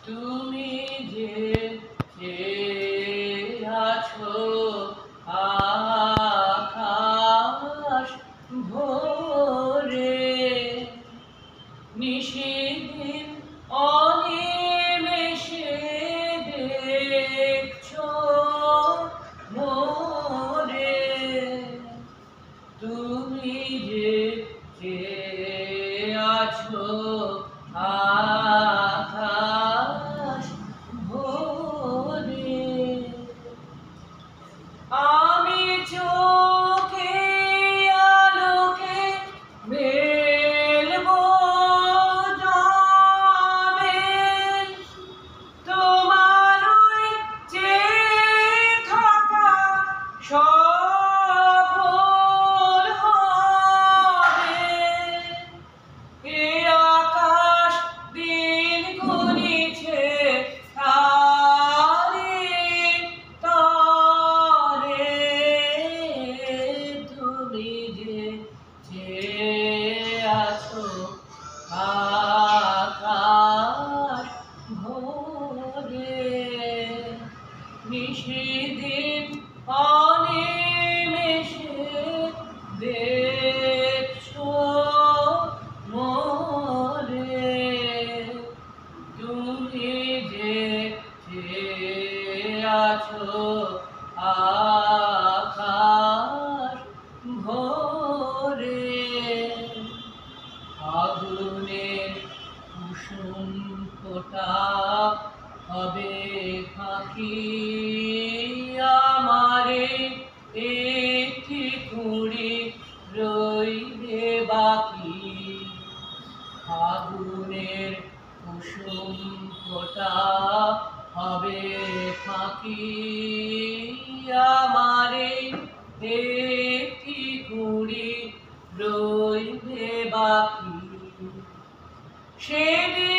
তুমি যে আছো আকাশ ভরে, নিশিদিন অনিমেষে দেখছো মোরে। তুমি যে আছো আকাশ ভরে, আমি চোখে আলোকে মেলবো যাবে, তোমার ওই চেয়ে থাকা সফল হবে। এ আকাশ দিন গুনিছে তারে তারে, তুমি যে আছো আকাশ ভরে, নিশিদিন অনিমেষে দেখছো মোরে। তুমি যে আছো আকাশ ভরে, আগুনের কুসুম ফোঁটা হবে ফাঁকি, আমারে একটি কুঁড়ি রইবে বাকি। আগুনের কুসুম ফোঁটা হবে ফাঁকি, আমারে একটি কুঁড়ি রইবে বাকি। সেদিন